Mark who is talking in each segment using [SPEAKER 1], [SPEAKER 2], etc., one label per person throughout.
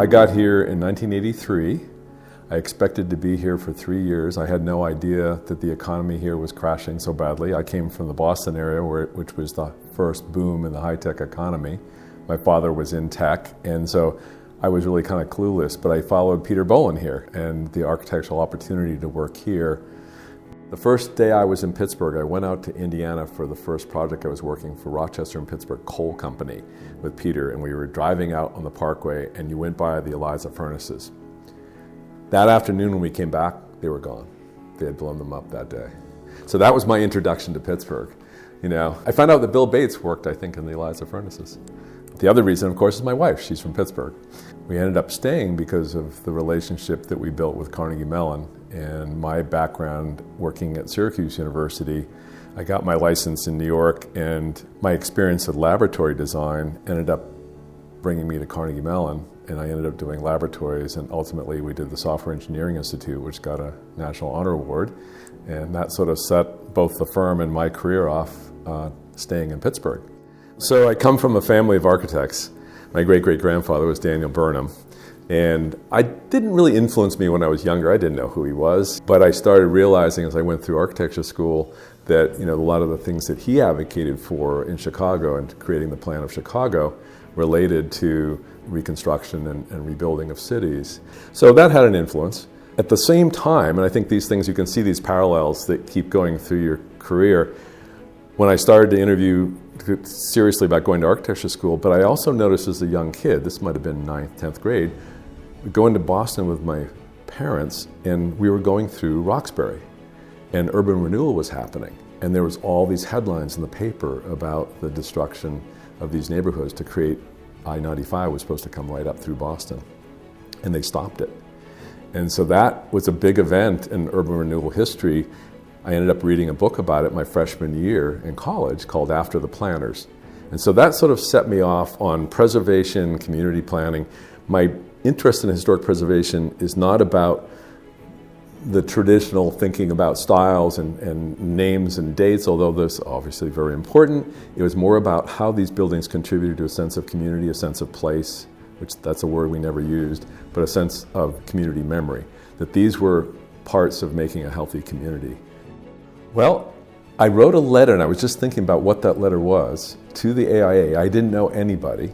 [SPEAKER 1] I got here in 1983. I expected to be here for 3 years. I had no idea that the economy here was crashing so badly. I came from the Boston area, which was the first boom in the high-tech economy. My father was in tech, and so I was really kind of clueless, but I followed Peter Bolin here and the architectural opportunity to work here. The first day I was in Pittsburgh, I went out to Indiana for the first project I was working for Rochester and Pittsburgh Coal Company with Peter, and we were driving out on the parkway and you went by the Eliza furnaces. That afternoon when we came back, they were gone. They had blown them up that day. So that was my introduction to Pittsburgh. I found out that Bill Bates worked, I think, in the Eliza furnaces. The other reason, of course, is my wife. She's from Pittsburgh. We ended up staying because of the relationship that we built with Carnegie Mellon and my background working at Syracuse University. I got my license in New York, and my experience with laboratory design ended up bringing me to Carnegie Mellon, and I ended up doing laboratories, and ultimately we did the Software Engineering Institute, which got a National Honor Award, and that sort of set both the firm and my career off staying in Pittsburgh. So I come from a family of architects. My great-great-grandfather was Daniel Burnham, and I didn't really influence me when I was younger. I didn't know who he was, but I started realizing as I went through architecture school that a lot of the things that he advocated for in Chicago and creating the plan of Chicago related to reconstruction and rebuilding of cities. So that had an influence. At the same time, and I think these things, you can see these parallels that keep going through your career, when I started to interview seriously about going to architecture school, but I also noticed as a young kid, this might have been 9th, 10th grade, going to Boston with my parents, and we were going through Roxbury, and urban renewal was happening. And there was all these headlines in the paper about the destruction of these neighborhoods to create I-95 was supposed to come right up through Boston, and they stopped it. And so that was a big event in urban renewal history. I ended up reading a book about it my freshman year in college called After the Planners. And so that sort of set me off on preservation, community planning. My interest in historic preservation is not about the traditional thinking about styles and names and dates, although those are obviously very important. It was more about how these buildings contributed to a sense of community, a sense of place, which that's a word we never used, but a sense of community memory, that these were parts of making a healthy community. Well, I wrote a letter, and I was just thinking about what that letter was, to the AIA. I didn't know anybody,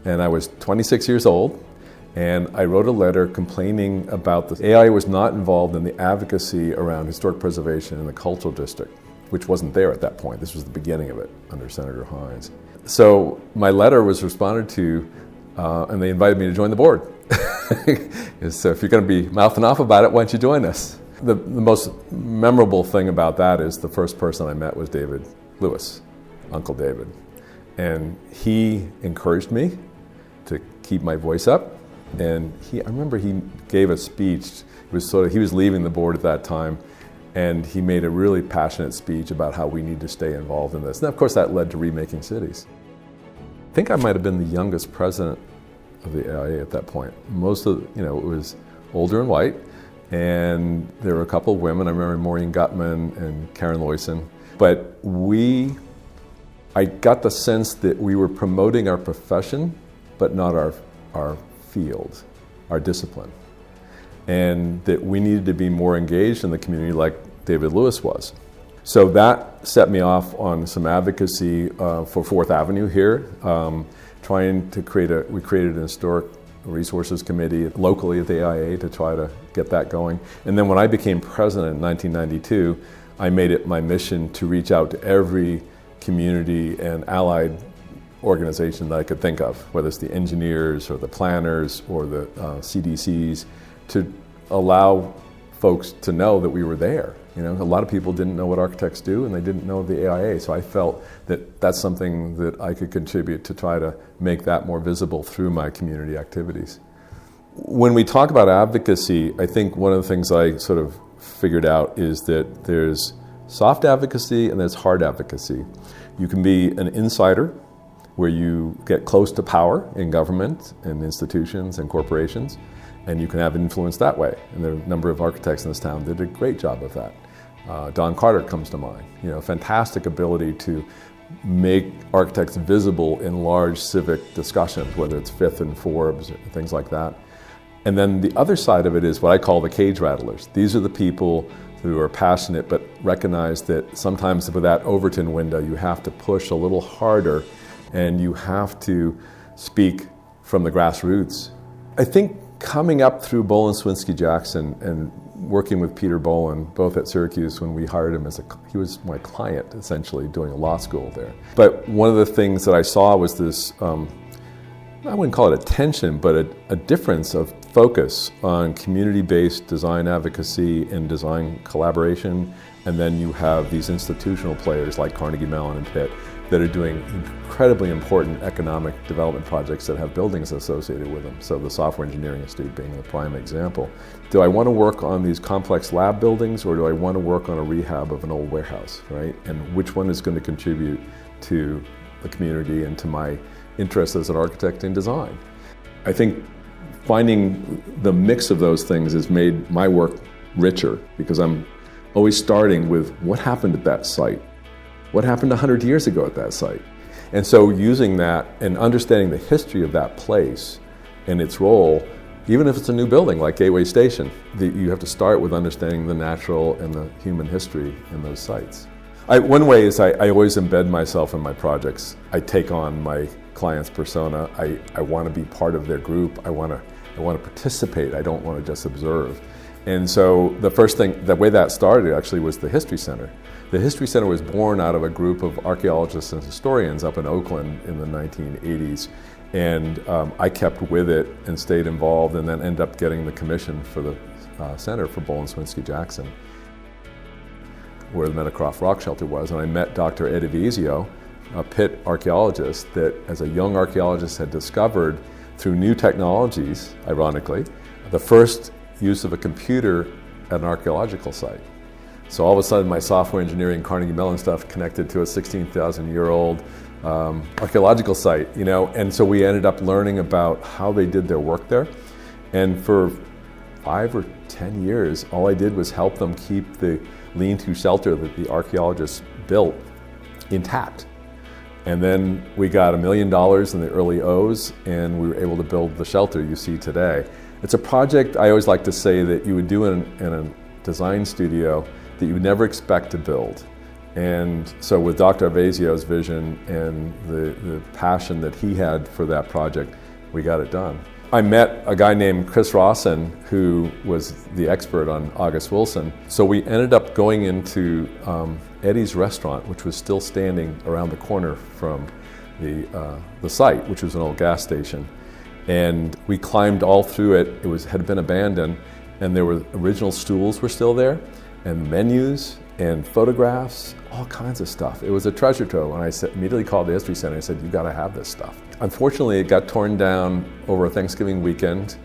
[SPEAKER 1] and I was 26 years old, and I wrote a letter complaining about the AIA was not involved in the advocacy around historic preservation in the cultural district, which wasn't there at that point. This was the beginning of it under Senator Hines. So my letter was responded to, and they invited me to join the board. So if you're going to be mouthing off about it, why don't you join us? The most memorable thing about that is the first person I met was David Lewis, Uncle David. And he encouraged me to keep my voice up. And I remember he gave a speech. He was leaving the board at that time, and he made a really passionate speech about how we need to stay involved in this. And of course that led to Remaking Cities. I think I might have been the youngest president of the AIA at that point. Most of, it was older and white. And there were a couple of women. I remember Maureen Gutman and Karen Loyson. But I got the sense that we were promoting our profession, but not our field, our discipline. And that we needed to be more engaged in the community like David Lewis was. So that set me off on some advocacy for 4th Avenue here, trying to we created an historic resources committee locally at the AIA to try to get that going. And then when I became president in 1992, I made it my mission to reach out to every community and allied organization that I could think of, whether it's the engineers or the planners or the CDCs, to allow folks to know that we were there. A lot of people didn't know what architects do, and they didn't know the AIA, so I felt that that's something that I could contribute to try to make that more visible through my community activities. When we talk about advocacy, I think one of the things I sort of figured out is that there's soft advocacy and there's hard advocacy. You can be an insider, where you get close to power in government and institutions and corporations, and you can have influence that way. And there are a number of architects in this town that did a great job of that. Don Carter comes to mind. Fantastic ability to make architects visible in large civic discussions, whether it's Fifth and Forbes, or things like that. And then the other side of it is what I call the cage rattlers. These are the people who are passionate but recognize that sometimes with that Overton window you have to push a little harder and you have to speak from the grassroots. I think coming up through Bolin Swinski Jackson and working with Peter Bolin, both at Syracuse when we hired him he was my client essentially doing a law school there. But one of the things that I saw was this, I wouldn't call it a tension, but a difference of focus on community-based design advocacy and design collaboration. And then you have these institutional players like Carnegie Mellon and Pitt that are doing incredibly important economic development projects that have buildings associated with them. So the Software Engineering Institute being the prime example. Do I want to work on these complex lab buildings, or do I want to work on a rehab of an old warehouse, right? And which one is going to contribute to the community and to my interest as an architect in design? I think finding the mix of those things has made my work richer, because I'm always starting with what happened at that site. What happened 100 years ago at that site? And so using that and understanding the history of that place and its role, even if it's a new building like Gateway Station, you have to start with understanding the natural and the human history in those sites. One way is I always embed myself in my projects. I take on my client's persona. I want to be part of their group. I want to participate. I don't want to just observe. And so the way that started actually was the History Center. The History Center was born out of a group of archaeologists and historians up in Oakland in the 1980s. And I kept with it and stayed involved, and then ended up getting the commission for the center for Bolin Swinski Jackson, where the Meadowcroft Rock Shelter was. And I met Dr. Ed Evisio, a Pitt archaeologist that as a young archaeologist had discovered through new technologies, ironically, the first use of a computer at an archaeological site. So all of a sudden my software engineering Carnegie Mellon stuff connected to a 16,000-year-old archaeological site, and so we ended up learning about how they did their work there. And for 5 or 10 years, all I did was help them keep the lean-to shelter that the archaeologists built intact. And then we got $1 million in the early O's, and we were able to build the shelter you see today. It's a project I always like to say that you would do in a design studio that you would never expect to build. And so with Dr. Evisio's vision and the passion that he had for that project, we got it done. I met a guy named Chris Rawson, who was the expert on August Wilson. So we ended up going into Eddie's restaurant, which was still standing around the corner from the site, which was an old gas station. And we climbed all through it. It had been abandoned, and there were original stools were still there, and menus and photographs, all kinds of stuff. It was a treasure trove, and I immediately called the History Center and I said, "You've got to have this stuff." Unfortunately, it got torn down over a Thanksgiving weekend.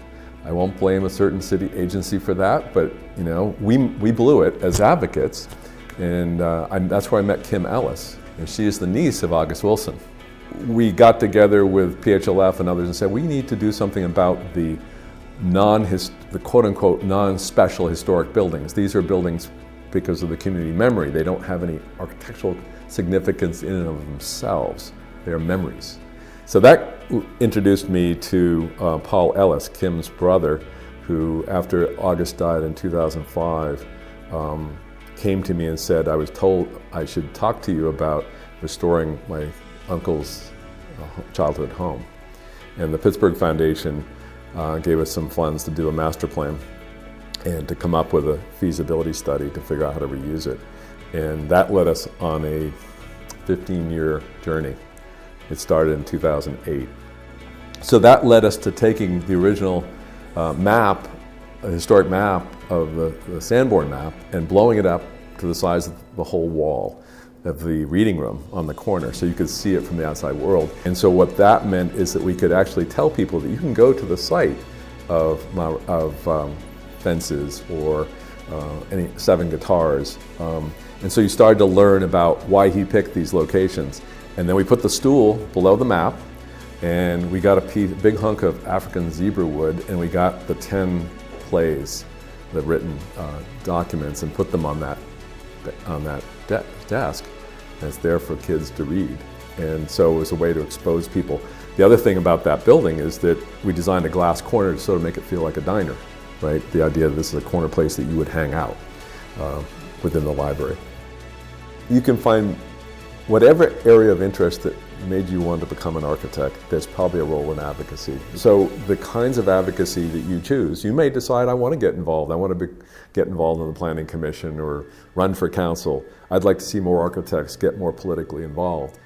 [SPEAKER 1] I won't blame a certain city agency for that, but we blew it as advocates, and that's where I met Kim Ellis, and she is the niece of August Wilson. We got together with PHLF and others and said, we need to do something about the quote-unquote non-special historic buildings. These are buildings because of the community memory. They don't have any architectural significance in and of themselves. They are memories. So that introduced me to Paul Ellis, Kim's brother, who after August died in 2005, came to me and said, I was told I should talk to you about restoring my uncle's childhood home. And the Pittsburgh Foundation gave us some funds to do a master plan and to come up with a feasibility study to figure out how to reuse it. And that led us on a 15-year journey. It started in 2008. So that led us to taking the original map, a historic map of the Sanborn map, and blowing it up to the size of the whole wall of the reading room on the corner so you could see it from the outside world. And so what that meant is that we could actually tell people that you can go to the site of Fences or any 7 Guitars. And so you started to learn about why he picked these locations. And then we put the stool below the map, and we got a big hunk of African zebra wood, and we got the 10 plays, the written documents, and put them on that desk. and it's there for kids to read. And so it was a way to expose people. The other thing about that building is that we designed a glass corner to sort of make it feel like a diner, right? The idea that this is a corner place that you would hang out within the library. You can find whatever area of interest that made you want to become an architect, there's probably a role in advocacy. So the kinds of advocacy that you choose, you may decide, I want to get involved. I want to get involved in the planning commission or run for council. I'd like to see more architects get more politically involved.